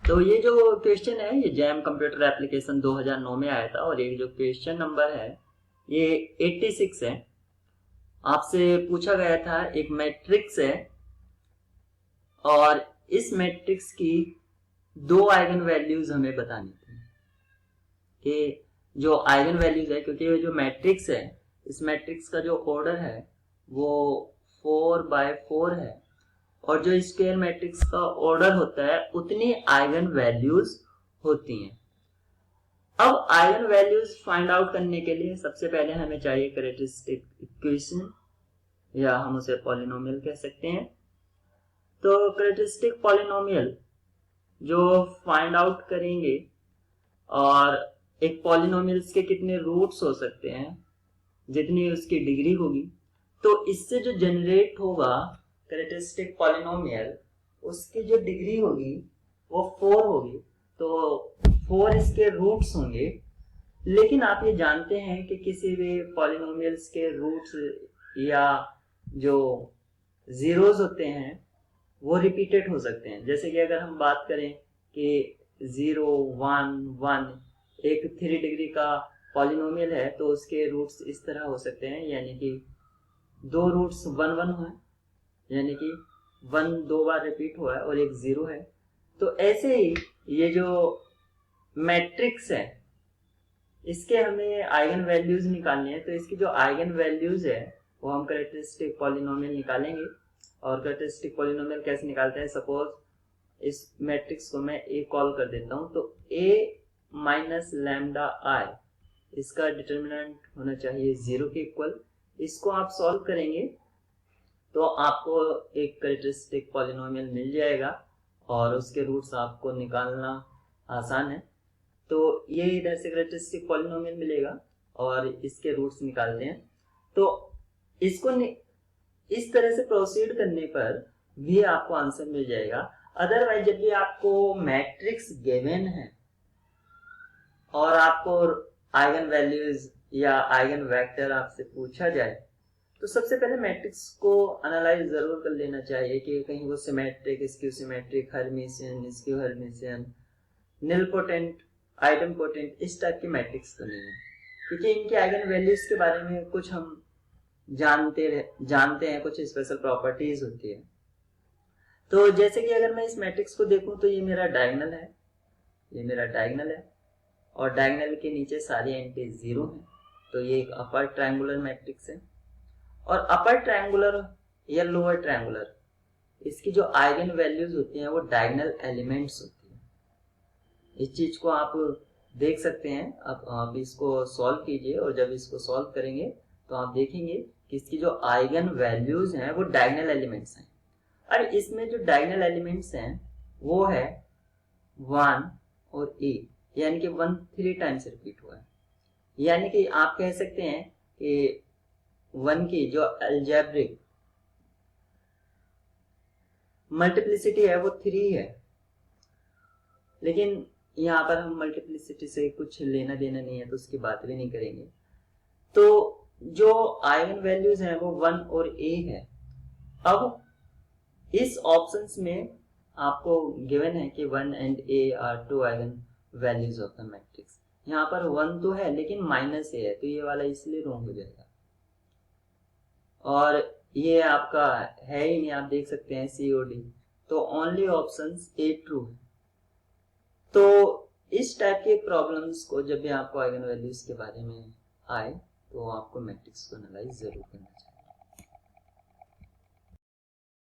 तो ये जो क्वेश्चन है ये जैम कंप्यूटर एप्लीकेशन 2009 में आया था और ये जो क्वेश्चन नंबर है ये 86 है। आपसे पूछा गया था एक मैट्रिक्स है और इस मैट्रिक्स की दो आइगन वैल्यूज हमें बतानी थी कि जो आइगन वैल्यूज है, क्योंकि ये जो मैट्रिक्स है इस मैट्रिक्स का जो ऑर्डर है वो 4x4 है और जो स्क्वायर मैट्रिक्स का ऑर्डर होता है उतनी आइगन वैल्यूज होती हैं। अब आइगन वैल्यूज फाइंड आउट करने के लिए सबसे पहले हमें चाहिए कैरेक्टरिस्टिक इक्वेशन या हम उसे पॉलिनोमियल कह सकते हैं। तो कैरेक्टरिस्टिक पॉलिनोमियल जो फाइंड आउट करेंगे और एक पॉलिनोमियल्स के कितने रूट्स हो सकते हैं, जितनी उसकी डिग्री होगी, तो इससे जो जनरेट होगा कैरेक्टरिस्टिक पॉलिनोमियल उसकी जो डिग्री होगी वो 4 होगी। तो 4 इसके रूट्स होंगे। लेकिन आप ये जानते हैं कि किसी भी पॉलिनोमियल्स के रूट्स या जो जीरोस होते हैं वो रिपीटेड हो सकते हैं। जैसे कि अगर हम बात करें कि 0 1 1 एक 3 डिग्री का पॉलिनोमियल है तो उसके रूट्स इस तरह हो सकते हैं, यानी कि दो रूट्स 1 1 है, यानी कि 1 दो बार रिपीट हुआ है और एक 0 है। तो ऐसे ही ये जो मैट्रिक्स है इसके हमें आइगन वैल्यूज निकालनी है। तो इसकी जो आइगन वैल्यूज है वो हम कैरेक्टरिस्टिक पॉलिनोमियल निकालेंगे। और कैरेक्टरिस्टिक पॉलिनोमियल कैसे निकालते हैं, सपोज इस मैट्रिक्स को मैं ए कॉल कर देता हूं तो a माइनस लैम्डा आई इसका डिटर्मिनेंट होना चाहिए 0 के इक्वल। इसको आप सॉल्व करेंगे तो आपको एक कैरेक्टरिस्टिक पॉलिनोमियल मिल जाएगा और उसके रूट्स आपको निकालना आसान है। तो ये इधर से कैरेक्टरिस्टिक पॉलिनोमियल मिलेगा और इसके रूट्स निकालते हैं। तो इसको इस तरह से प्रोसीड करने पर भी आपको आंसर मिल जाएगा। अदरवाइज जब भी आपको मैट्रिक्स गिवन है और आपको आइगन वैल्यूज या आइगन वेक्टर आपसे पूछा जाए तो सबसे पहले मैट्रिक्स को एनालाइज जरूर कर लेना चाहिए कि कहीं वो symmetric, skew symmetric, Hermitian, skew Hermitian, nilpotent, idempotent इस टाइप की मैट्रिक्स तो नहीं है, क्योंकि इनके आइगन वैल्यूज के बारे में कुछ हम जानते हैं, कुछ स्पेशल प्रॉपर्टीज होती है। तो जैसे कि अगर मैं इस मैट्रिक्स को देखूं तो ये मेरा डायगोनल है, ये मेरा डायगोनल है और डायगोनल के नीचे सारी एंटी 0 है। तो ये एक अपर ट्रायंगुलर मैट्रिक्स है। और अपर ट्रायंगुलर या लोअर ट्रायंगुलर इसकी जो आइगन वैल्यूज होती हैं वो डायगोनल एलिमेंट्स होती है। इस चीज को आप देख सकते हैं। आप इसको सॉल्व कीजिए और जब इसको सॉल्व करेंगे तो आप देखेंगे कि इसकी जो आइगन वैल्यूज हैं वो डायगोनल एलिमेंट्स हैं। और इसमें जो डायगोनल एलिमेंट्स हैं वो है 1 और 8, यानी कि 1 3 टाइम्स रिपीट हुआ है। यानी कि आप कह सकते हैं कि 1 की जो अलजेब्रिक मल्टीप्लिसिटी है वो 3 है। लेकिन यहाँ पर हम मल्टीप्लिसिटी से कुछ लेना देना नहीं है तो उसकी बात भी नहीं करेंगे। तो जो आइगन वैल्यूज हैं वो 1 और a है। अब इस ऑप्शंस में आपको गिवन है कि 1 and a are 2 eigen values of the matrix. यहाँ पर 1 तो है लेकिन माइनस a है तो ये वाला इसलिए रॉन्ग हो जाएगा। और ये आपका है ही नहीं, आप देख सकते हैं COD। तो ओनली ऑप्शंस A ट्रू है। तो इस टाइप के प्रॉब्लम्स को जब भी आपको आइगन वैल्यूज के बारे में आए तो आपको मैट्रिक्स को एनालाइज जरूर करना चाहिए।